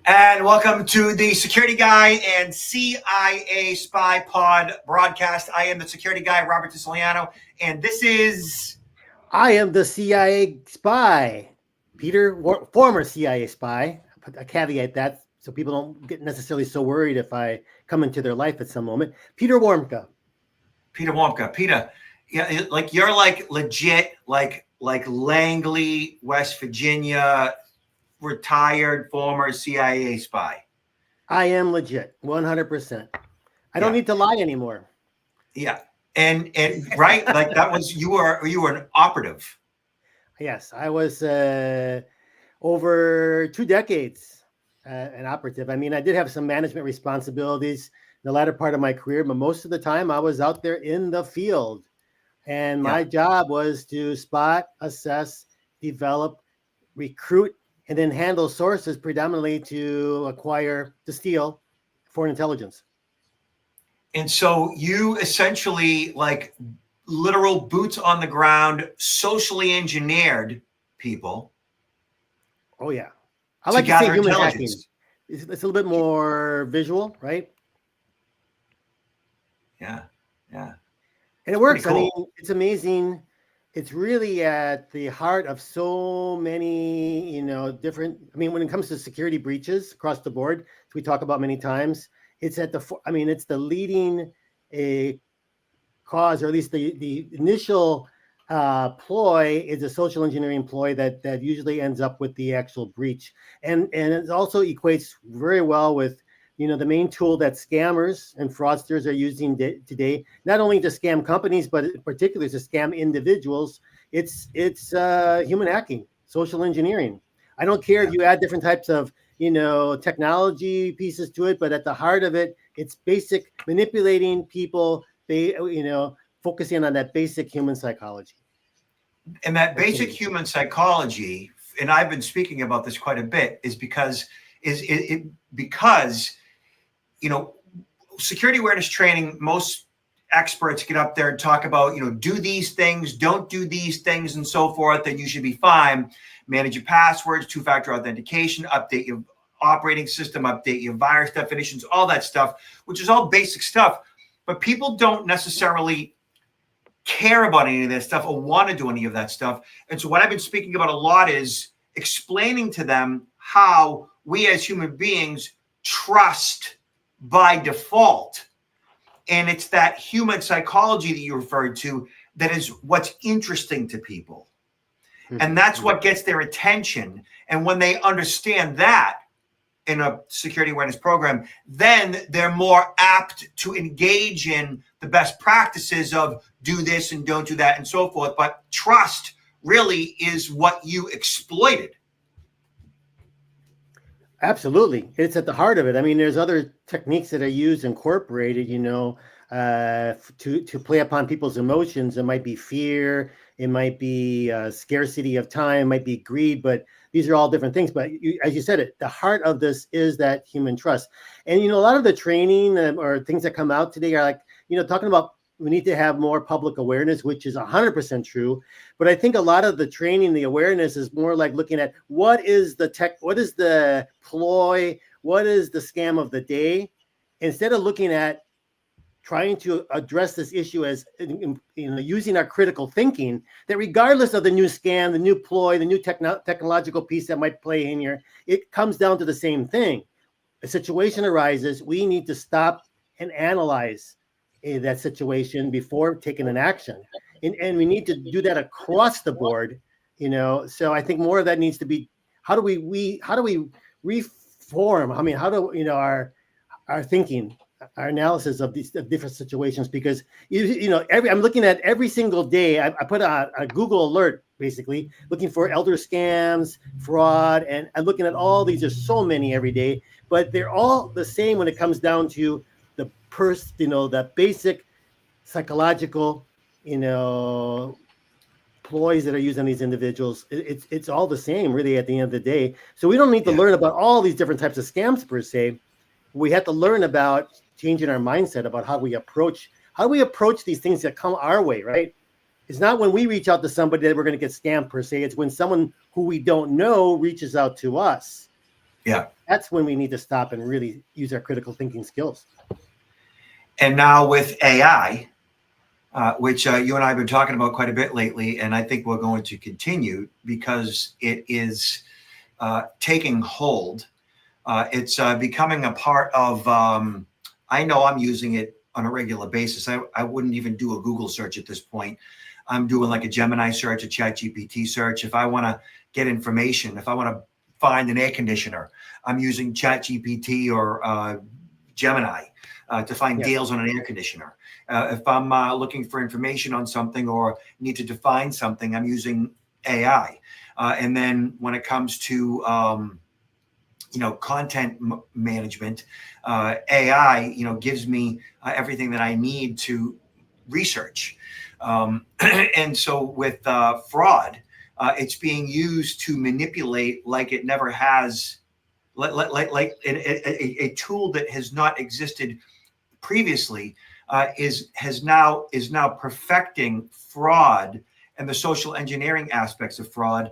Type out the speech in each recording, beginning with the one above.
And welcome to the Security Guy and CIA Spy Pod broadcast. I am the Security Guy, Robert Siciliano, and this is... I am the CIA spy, Peter, former CIA spy. I put a caveat that so people don't get necessarily so worried if I come into their life at some moment. Peter Warmka. Peter, yeah, like you're like legit, like Langley, West Virginia, retired former CIA spy. I am legit, 100%. I don't need to lie anymore. Yeah. And right, like that was you were an operative. Yes, I was over 2 decades an operative. I mean, I did have some management responsibilities in the latter part of my career, but most of the time I was out there in the field. And my job was to spot, assess, develop, recruit, and then handle sources predominantly to steal foreign intelligence. And so you essentially, like, literal boots on the ground, socially engineered people. Oh, yeah. I like to say human hacking. It's a little bit more visual, right? Yeah. And it works. Cool. I mean, it's amazing. It's really at the heart of so many, different. I mean, when it comes to security breaches across the board, as we talk about many times, it's at the. I mean, it's the leading cause, or at least the initial ploy is a social engineering ploy that usually ends up with the actual breach, and it also equates very well with the main tool that scammers and fraudsters are using today, not only to scam companies, but particularly to scam individuals. It's human hacking, social engineering. I don't care if you add different types of technology pieces to it, but at the heart of it, it's basic manipulating people. Focusing on that basic human psychology. And that basic human psychology, and I've been speaking about this quite a bit, is because security awareness training, most experts get up there and talk about, do these things, don't do these things, and so forth, and you should be fine. Manage your passwords, two-factor authentication, update your operating system, update your virus definitions, all that stuff, which is all basic stuff. But people don't necessarily care about any of that stuff or want to do any of that stuff. And so what I've been speaking about a lot is explaining to them how we as human beings trust by default. And it's that human psychology that you referred to that is what's interesting to people. And that's what gets their attention. And when they understand that in a security awareness program, then they're more apt to engage in the best practices of do this and don't do that and so forth. But trust really is what you exploited. Absolutely. It's at the heart of it. I mean, there's other techniques that are used, incorporated, to play upon people's emotions. It might be fear. It might be scarcity of time. It might be greed. But these are all different things. But as you said, the heart of this is that human trust. And, a lot of the training or things that come out today are like, talking about we need to have more public awareness, which is 100% true. But I think a lot of the training, the awareness is more like looking at what is the tech, what is the ploy, what is the scam of the day, instead of looking at trying to address this issue as using our critical thinking, that regardless of the new scam, the new ploy, the new technological piece that might play in here, it comes down to the same thing. A situation arises, we need to stop and analyze that situation before taking an action, and we need to do that across the board. So I think more of that needs to be how do we reform? I mean, how do our thinking, our analysis of these different situations? Because I'm looking at every single day. I put a Google alert, basically looking for elder scams, fraud, and I'm looking at all these. There's so many every day, but they're all the same when it comes down to that basic psychological, ploys that are used on these individuals. It's all the same, really, at the end of the day. So we don't need to learn about all these different types of scams per se. We have to learn about changing our mindset about how we approach these things that come our way, right? It's not when we reach out to somebody that we're going to get scammed per se. It's when someone who we don't know reaches out to us. Yeah. That's when we need to stop and really use our critical thinking skills. And now with AI, which you and I have been talking about quite a bit lately, and I think we're going to continue because it is taking hold. It's becoming a part of, I know I'm using it on a regular basis. I wouldn't even do a Google search at this point. I'm doing like a Gemini search, a ChatGPT search. If I want to get information, if I want to find an air conditioner, I'm using ChatGPT or Gemini to find deals on an air conditioner. If I'm looking for information on something or need to define something, I'm using AI. And then when it comes to content management, AI, gives me everything that I need to research. And so with fraud, it's being used to manipulate like it never has, like a tool that has not existed previously is now perfecting fraud and the social engineering aspects of fraud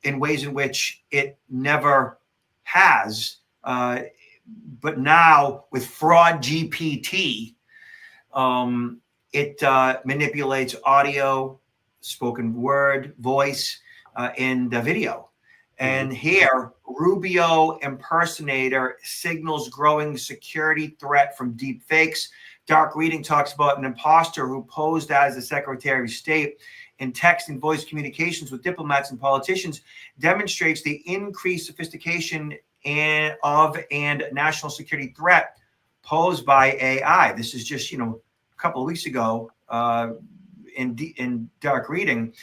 in ways in which it never has. But now with Fraud GPT, it manipulates audio, spoken word, voice, and video. And here, Rubio impersonator signals growing security threat from deep fakes. Dark Reading talks about an imposter who posed as the Secretary of State in text and voice communications with diplomats and politicians, demonstrates the increased sophistication of and national security threat posed by AI. This is just, a couple of weeks ago in Dark Reading.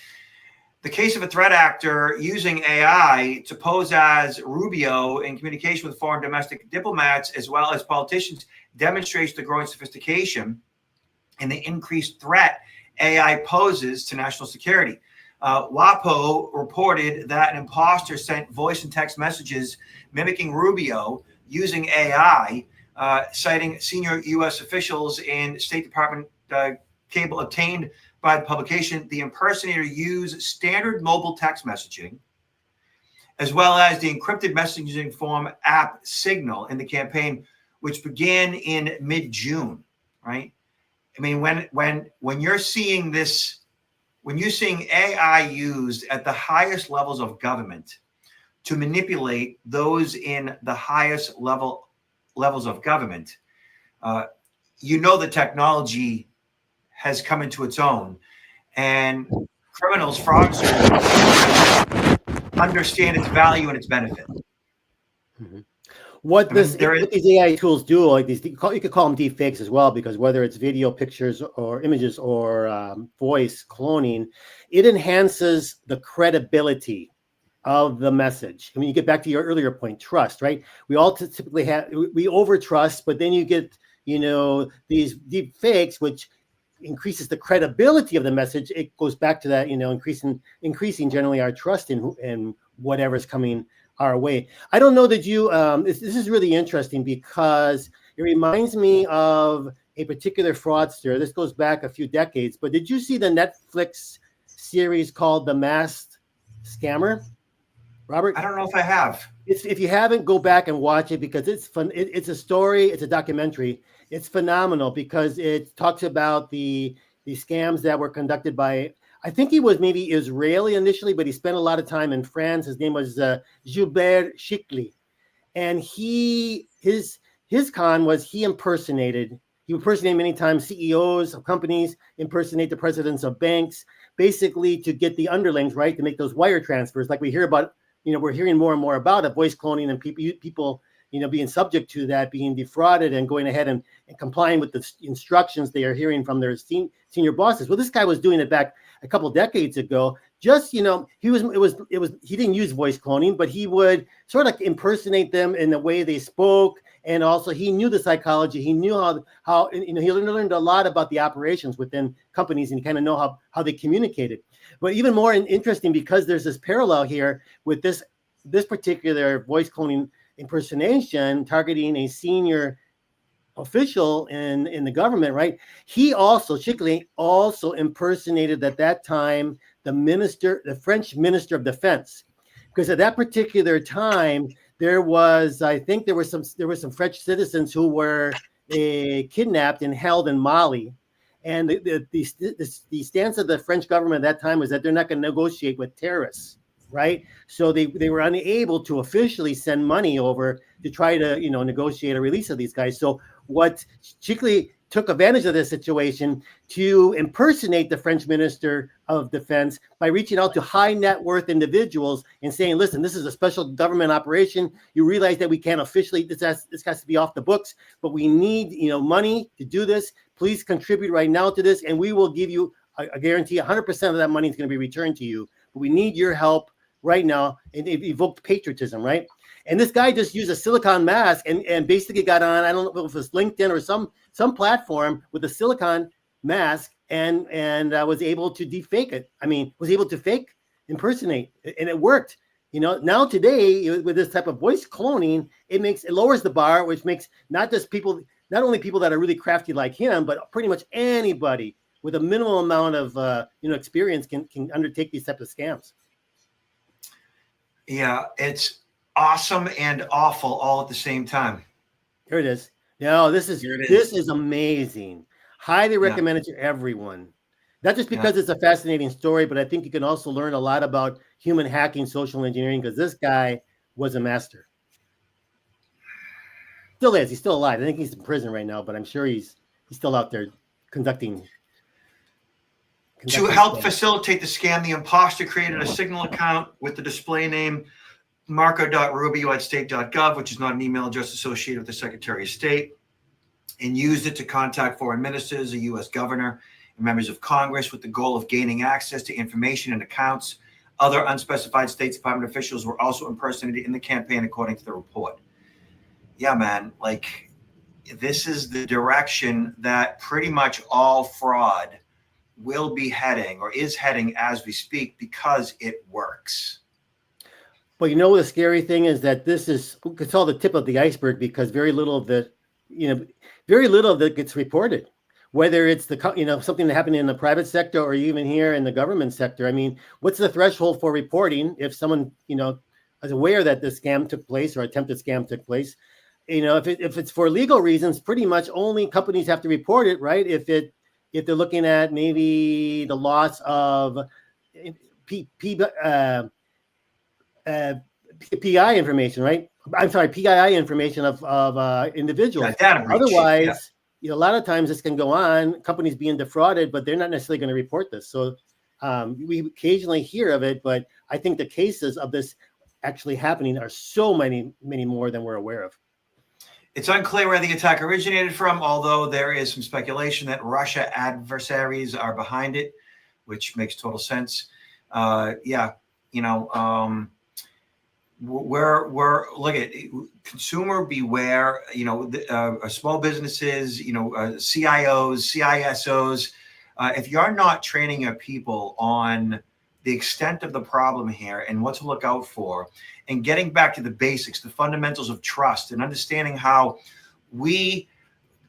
The case of a threat actor using AI to pose as Rubio in communication with foreign domestic diplomats as well as politicians demonstrates the growing sophistication and the increased threat AI poses to national security. WAPO reported that an imposter sent voice and text messages mimicking Rubio using AI, citing senior U.S. officials and State Department cable obtained by the publication. The impersonator used standard mobile text messaging as well as the encrypted messaging form app Signal in the campaign, which began in mid-June, right? I mean, when you're seeing this, when you're seeing AI used at the highest levels of government to manipulate those in the highest levels of government, the technology has come into its own, and criminals, fraudsters understand its value and its benefit. What these AI tools do, like these, you could call them deep fakes as well, because whether it's video, pictures, or images, or voice cloning, it enhances the credibility of the message. I mean, you get back to your earlier point, trust, right? We all typically we over trust, but then you get, these deep fakes, which increases the credibility of the message. It goes back to that, increasing generally our trust in whatever's coming our way. I don't know that you, this is really interesting because it reminds me of a particular fraudster. This goes back a few decades, but did you see the Netflix series called The Masked Scammer, Robert? I don't know if I have. If you haven't, go back and watch it because it's fun. It's a story. It's a documentary. It's phenomenal because it talks about the scams that were conducted by, I think he was maybe Israeli initially, but he spent a lot of time in France. His name was Gilbert Chikli. And his con was he impersonated many times CEOs of companies, impersonate the presidents of banks, basically to get the underlings, right, to make those wire transfers like we hear about, we're hearing more and more about it, voice cloning, and people being subject to that, being defrauded and going ahead and complying with the instructions they are hearing from their senior bosses. Well, this guy was doing it back a couple of decades ago. Just, he didn't use voice cloning, but he would sort of impersonate them in the way they spoke. And also he knew the psychology. He knew how he learned a lot about the operations within companies, and he kind of know how they communicated. But even more interesting, because there's this parallel here with this particular voice cloning impersonation targeting a senior official in the government, right? Chikli also impersonated at that time the French Minister of Defense, because at that particular time I think there were some French citizens who were kidnapped and held in Mali. And the stance of the French government at that time was that they're not going to negotiate with terrorists, right? So they were unable to officially send money over to try to negotiate a release of these guys. So what Chikli took advantage of this situation to impersonate the French Minister of Defense by reaching out to high net worth individuals and saying, listen, this is a special government operation. You realize that we can't officially, this has to be off the books, but we need money to do this. Please contribute right now to this, and we will give you a guarantee 100% of that money is going to be returned to you. But we need your help right now. And it evoked patriotism, right? And this guy just used a silicone mask and basically got on, I don't know if it was LinkedIn or some platform with a silicone mask and was able to defake it. I mean, was able to impersonate, and it worked. Now today with this type of voice cloning, it lowers the bar, which makes not only people that are really crafty like him, but pretty much anybody with a minimal amount of experience can undertake these types of scams. Yeah, it's awesome and awful all at the same time. Here it is. No, this is amazing. Highly recommend it to everyone. Not just because it's a fascinating story, but I think you can also learn a lot about human hacking, social engineering, because this guy was a master. Still is. He's still alive. I think he's in prison right now, but I'm sure he's still out there conducting. To help facilitate the scam, the imposter created a Signal account with the display name marco.rubio@state.gov, which is not an email address associated with the Secretary of State, and used it to contact foreign ministers, a U.S. governor, and members of Congress with the goal of gaining access to information and accounts. Other unspecified State Department officials were also impersonated in the campaign, according to the report. Yeah, man, like this is the direction that pretty much all fraud will be heading or is heading as we speak because it works. But the scary thing is that it's all the tip of the iceberg because very little of it gets reported, whether it's something that happened in the private sector or even here in the government sector. I mean, what's the threshold for reporting if someone, is aware that this scam took place or attempted scam took place? If it's for legal reasons, pretty much only companies have to report it, right? If they're looking at maybe the loss of PI information, right? I'm sorry, PII information of individuals. Yeah, otherwise, a lot of times this can go on, companies being defrauded, but they're not necessarily going to report this. So we occasionally hear of it, but I think the cases of this actually happening are so many more than we're aware of. It's unclear where the attack originated from, although there is some speculation that Russia adversaries are behind it, which makes total sense. We're look at consumer beware. Small businesses, CIOs, CISOs. If you're not training your people on the extent of the problem here and what to look out for, and getting back to the basics, the fundamentals of trust, and understanding how we,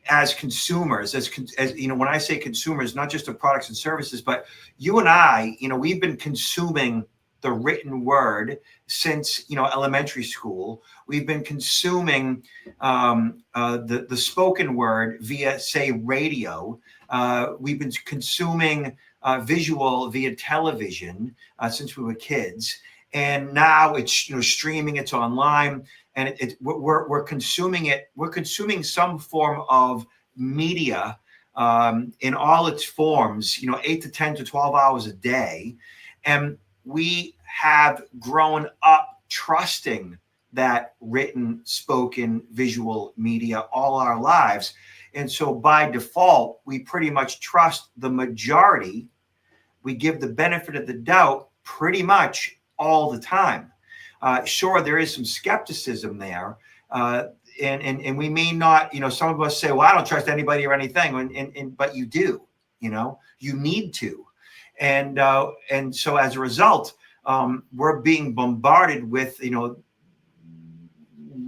as consumers, as when I say consumers, not just of products and services, but you and I, we've been consuming the written word since elementary school. We've been consuming the spoken word via, say, radio. We've been consuming visual via television since we were kids, and now it's streaming, it's online, and we're consuming it. We're consuming some form of media in all its forms, 8 to 10 to 12 hours a day, and we have grown up trusting that written, spoken, visual media all our lives. And so by default, we pretty much trust the majority. We give the benefit of the doubt pretty much all the time. Sure, there is some skepticism there. And we may not, some of us say, well, I don't trust anybody or anything. But you do, you need to. And so as a result, we're being bombarded with,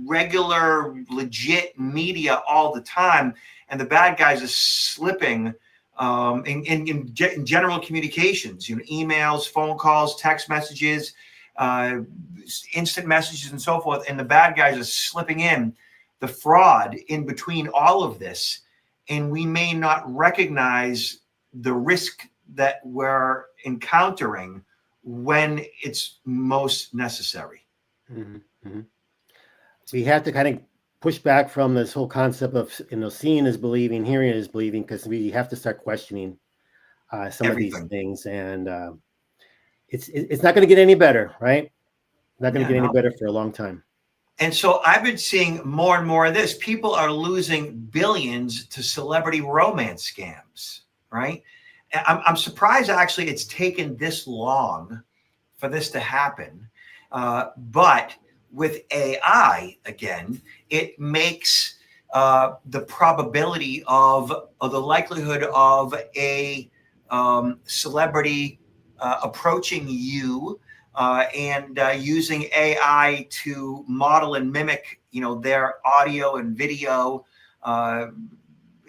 regular, legit media all the time. And the bad guys are slipping in general communications, emails, phone calls, text messages. uh, instant messages and so forth, and the bad guys are slipping in the fraud in between all of this, and we may not recognize the risk that we're encountering when it's most necessary. Mm-hmm. Mm-hmm. We have to kind of push back from this whole concept of seeing is believing, hearing is believing, because we have to start questioning some of these things, and it's not going to get any better, right? Not going to get any better for a long time. And so I've been seeing more and more of this. People are losing billions to celebrity romance scams, right? I'm surprised actually it's taken this long for this to happen. But with AI, again, it makes the probability of the likelihood of a celebrity approaching you and using AI to model and mimic, their audio and video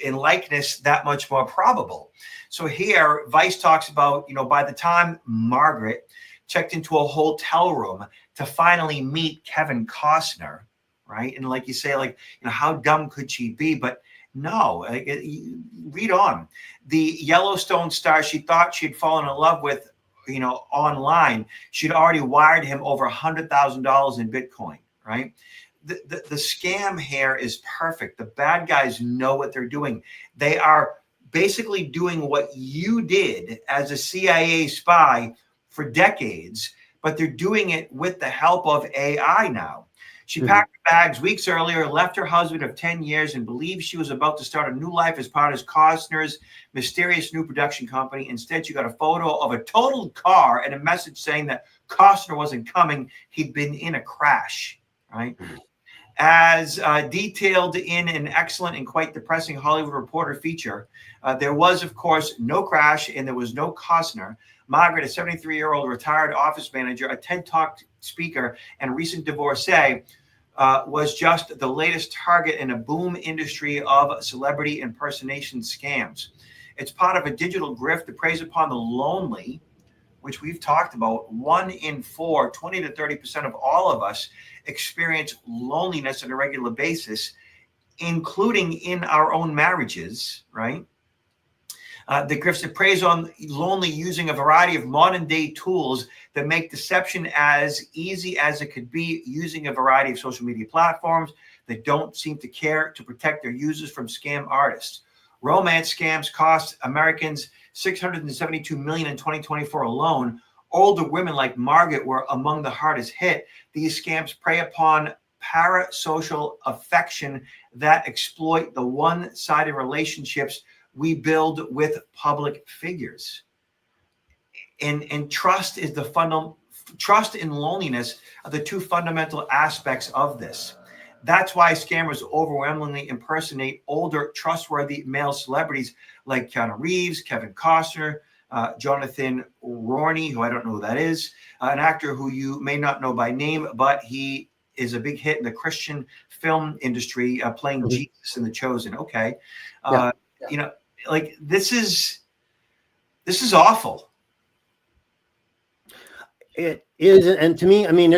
in likeness that much more probable. So here, Vice talks about, by the time Margaret checked into a hotel room to finally meet Kevin Costner, right? And like you say, how dumb could she be? But no, read on. The Yellowstone star she thought she'd fallen in love with, online, she'd already wired him over $100,000 in Bitcoin, right? The scam here is perfect. The bad guys know what they're doing. They are basically doing what you did as a CIA spy for decades, but they're doing it with the help of AI now. She packed her bags weeks earlier, left her husband of 10 years, and believed she was about to start a new life as part of Costner's mysterious new production company. Instead, she got a photo of a totaled car and a message saying that Costner wasn't coming. He'd been in a crash, right? As detailed in an excellent and quite depressing Hollywood Reporter feature, there was, of course, no crash and there was no Costner. Margaret, a 73-year-old retired office manager, a TED Talk speaker, and recent divorcee, was just the latest target in a boom industry of celebrity impersonation scams. It's part of a digital grift that preys upon the lonely, which we've talked about. 1 in 4, 20 to 30% of all of us experience loneliness on a regular basis, including in our own marriages, right? The grift that preys on lonely using a variety of modern day tools that make deception as easy as it could be, using a variety of social media platforms that don't seem to care to protect their users from scam artists. Romance scams cost Americans $672 million in 2024 alone. Older women like Margaret were among the hardest hit. These scams prey upon parasocial affection that exploit the one-sided relationships we build with public figures. And trust is trust and loneliness are the two fundamental aspects of this. That's why scammers overwhelmingly impersonate older, trustworthy male celebrities like Keanu Reeves, Kevin Costner, Jonathan Rooney, who I don't know who that is, an actor who you may not know by name, but he is a big hit in the Christian film industry, playing Jesus in The Chosen. Okay. This is awful. It is, and to me, I mean,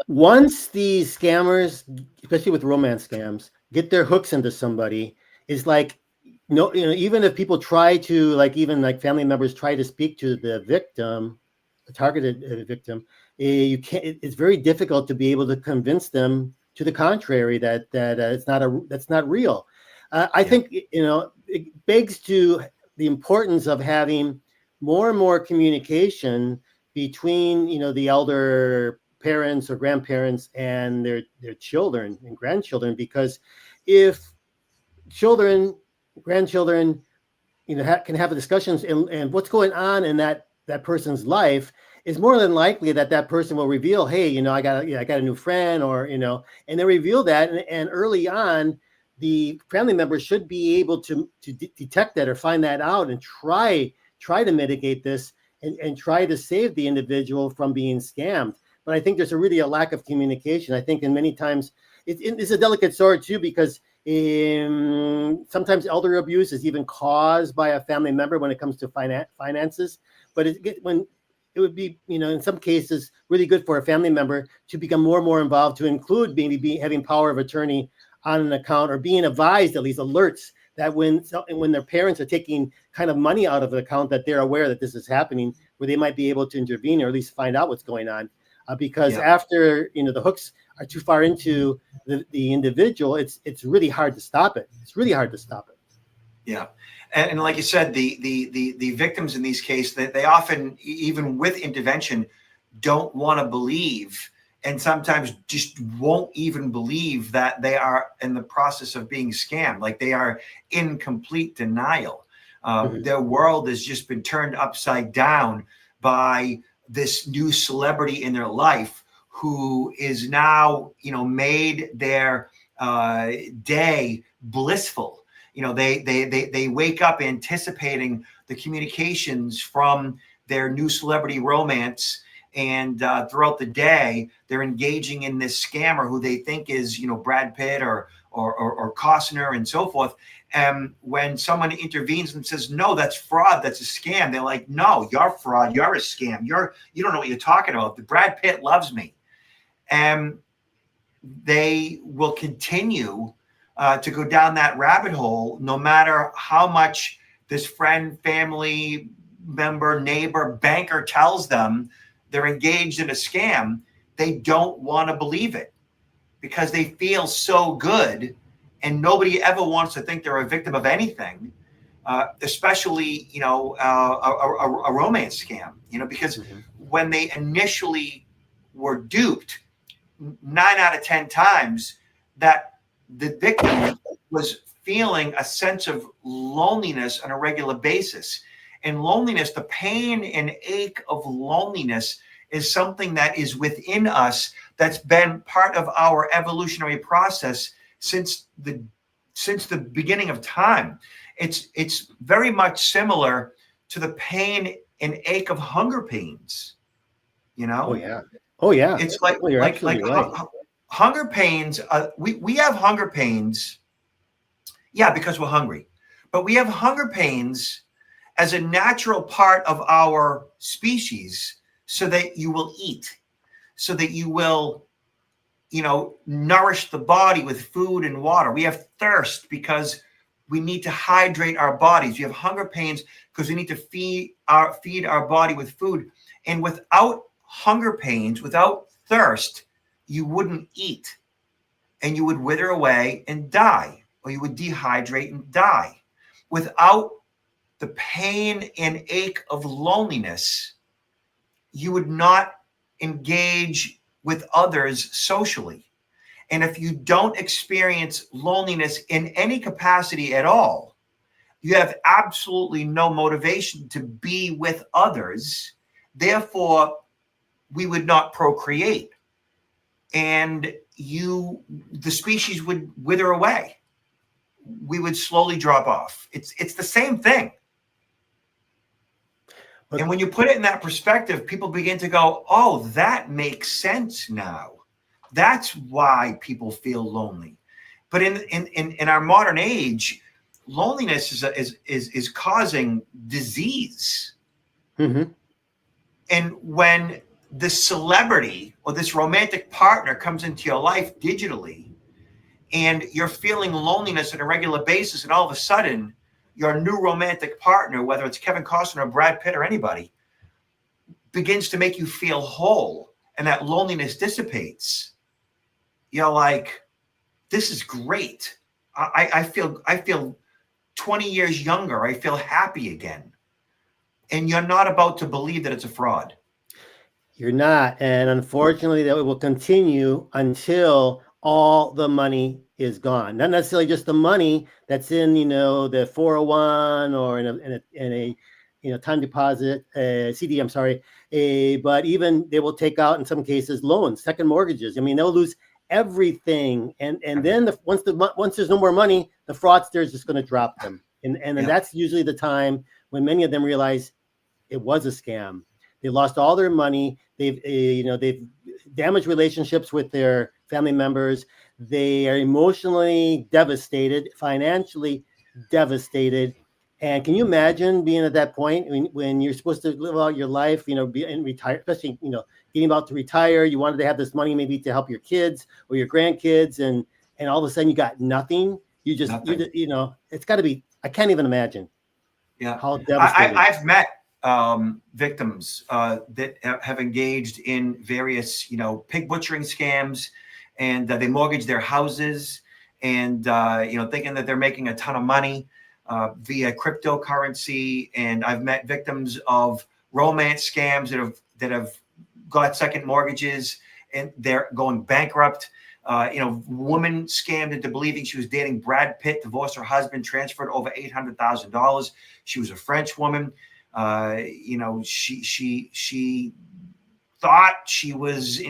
once these scammers, especially with romance scams, get their hooks into somebody, it's like, even if people try to, even family members try to speak to the victim, the targeted victim, you can't. It's very difficult to be able to convince them to the contrary that that's not real. I think it begs to the importance of having more and more communication between the elder parents or grandparents and their children and grandchildren, because if grandchildren can have discussions and what's going on in that person's life, is more than likely that person will reveal, hey, I got a new friend, or and they reveal that, and early on the family members should be able to detect that or find that out and try to mitigate this and try to save the individual from being scammed. But I think there's really a lack of communication. I think, in many times, it's a delicate sword too, because sometimes elder abuse is even caused by a family member when it comes to finances. But when it would be, in some cases, really good for a family member to become more and more involved, to include maybe having power of attorney on an account, or being advised, at least alerts, that when their parents are taking kind of money out of an account, that they're aware that this is happening, where they might be able to intervene or at least find out what's going on. Because after the hooks are too far into the individual, it's really hard to stop it. It's really hard to stop it. Yeah. And like you said, the victims in these cases, they often, even with intervention, don't want to believe, and sometimes just won't even believe that they are in the process of being scammed. Like, they are in complete denial. Their world has just been turned upside down by this new celebrity in their life, who is now, made their day blissful. They wake up anticipating the communications from their new celebrity romance, and throughout the day they're engaging in this scammer who they think is, Brad Pitt or Costner and so forth. And when someone intervenes and says, no, that's fraud, that's a scam, they're like, no, you're fraud, you're a scam, you don't know what you're talking about. The Brad Pitt loves me. And they will continue to go down that rabbit hole, no matter how much this friend, family member, neighbor, banker tells them they're engaged in a scam. They don't want to believe it because they feel so good, and nobody ever wants to think they're a victim of anything, especially, a romance scam, because when they initially were duped, 9 out of 10 times, that the victim was feeling a sense of loneliness on a regular basis. And loneliness, the pain and ache of loneliness, is something that is within us, that's been part of our evolutionary process since the beginning of time. It's very much similar to the pain and ache of hunger pains. Oh yeah. It's like, you're like absolutely right. Hunger pains. We have hunger pains, because we're hungry, but we have hunger pains as a natural part of our species, so that you will eat, so that you will, nourish the body with food and water. We have thirst because we need to hydrate our bodies. We have hunger pains because we need to feed our body with food. And without hunger pains, without thirst, you wouldn't eat, and you would wither away and die, or you would dehydrate and die. Without the pain and ache of loneliness, you would not engage with others socially. And if you don't experience loneliness in any capacity at all, you have absolutely no motivation to be with others. Therefore, we would not procreate, and the species would wither away. We would slowly drop off. It's the same thing. And when you put it in that perspective, people begin to go, oh, that makes sense now. That's why people feel lonely. But in our modern age, loneliness is causing disease. Mm-hmm. And when this celebrity or this romantic partner comes into your life digitally, and you're feeling loneliness on a regular basis, and all of a sudden your new romantic partner, whether it's Kevin Costner or Brad Pitt or anybody, begins to make you feel whole, and that loneliness dissipates, you're like, this is great. I feel 20 years younger. I feel happy again. And you're not about to believe that it's a fraud. You're not. And unfortunately, that will continue until all the money is gone. Not necessarily just the money that's in, the 401 or in a time deposit, CD, I'm sorry. But even they will take out, in some cases, loans, second mortgages. I mean, they'll lose everything. And then once there's no more money, the fraudster is just going to drop them. And that's usually the time when many of them realize it was a scam. They lost all their money. They've damaged relationships with their family members. They are emotionally devastated, financially devastated, And can you imagine being at that point when you're supposed to live out your life, be and retire, especially, getting about to retire, you wanted to have this money maybe to help your kids or your grandkids, and all of a sudden you got nothing. Nothing. It's got to be, I can't even imagine Yeah. how devastating. I've met victims that have engaged in various, pig butchering scams, and they mortgage their houses, and thinking that they're making a ton of money via cryptocurrency. And I've met victims of romance scams that have got second mortgages and they're going bankrupt. Woman scammed into believing she was dating Brad Pitt, divorced her husband, transferred over $800,000. She was a French woman. She thought she was,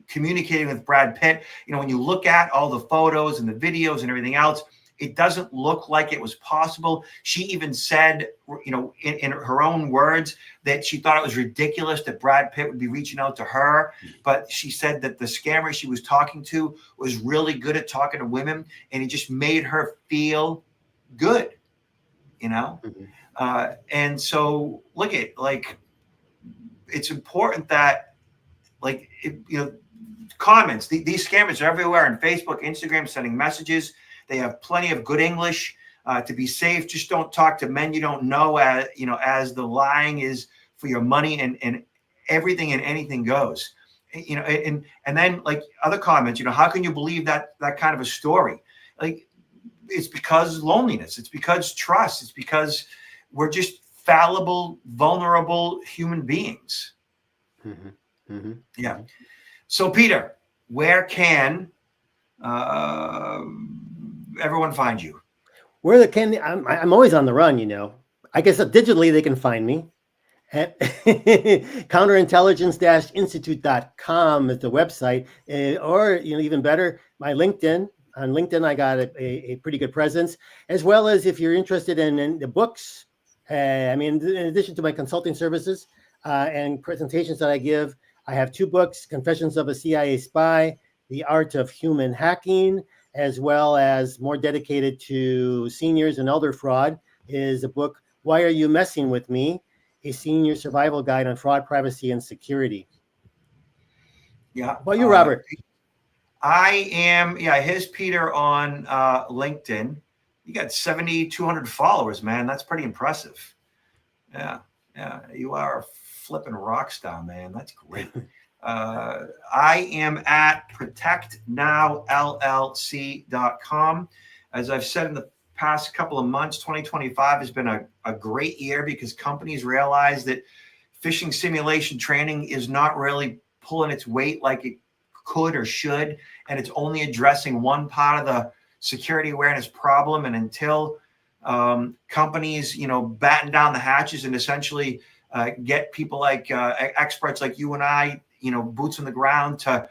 communicating with Brad Pitt. When you look at all the photos and the videos and everything else, it doesn't look like it was possible. She even said, in her own words, that she thought it was ridiculous that Brad Pitt would be reaching out to her. But she said that the scammer she was talking to was really good at talking to women, and it just made her feel good, Mm-hmm. And so look at, it's important that, comments, these scammers are everywhere on Facebook, Instagram, sending messages. They have plenty of good English. To be safe, just don't talk to men you don't know, as the lying is for your money, and everything and anything goes. And then, other comments, how can you believe that kind of a story? It's because loneliness. It's because trust. It's because we're just fallible, vulnerable human beings. Mm-hmm. Mm-hmm. Yeah. So, Peter, where can everyone find you? I'm always on the run, I guess digitally they can find me at counterintelligence-institute.com is the website, or even better, my LinkedIn. On LinkedIn, I got a pretty good presence, as well as if you're interested in the books. In addition to my consulting services and presentations that I give, I have 2 books: Confessions of a CIA Spy, The Art of Human Hacking, as well as more dedicated to seniors and elder fraud, is a book, Why Are You Messing With Me? A Senior Survival Guide on Fraud, Privacy, and Security. Yeah. How about you, Robert? I am, here's Peter on LinkedIn. You got 7,200 followers, man. That's pretty impressive. Yeah. You are a flipping rock star, man. That's great. I am at protectnowllc.com. As I've said in the past couple of months, 2025 has been a great year because companies realize that phishing simulation training is not really pulling its weight like it could or should, and it's only addressing one part of the security awareness problem. And until companies, batten down the hatches and essentially get people like experts like you and I, boots on the ground to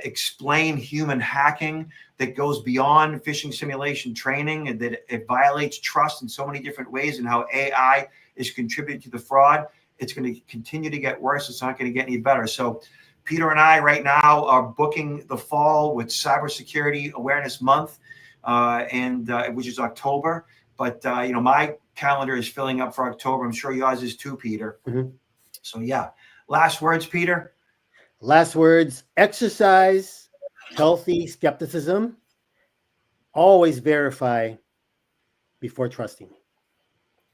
explain human hacking that goes beyond phishing simulation training, and that it violates trust in so many different ways, and how AI is contributing to the fraud, it's going to continue to get worse. It's not going to get any better. So Peter and I right now are booking the fall with Cybersecurity Awareness Month, which is October. But my calendar is filling up for October. I'm sure yours is too, Peter. Mm-hmm. So yeah. Last words, Peter? Last words: exercise healthy skepticism. Always verify before trusting.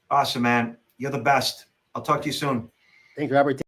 Awesome, man. You're the best. I'll talk to you soon. Thanks, Robert.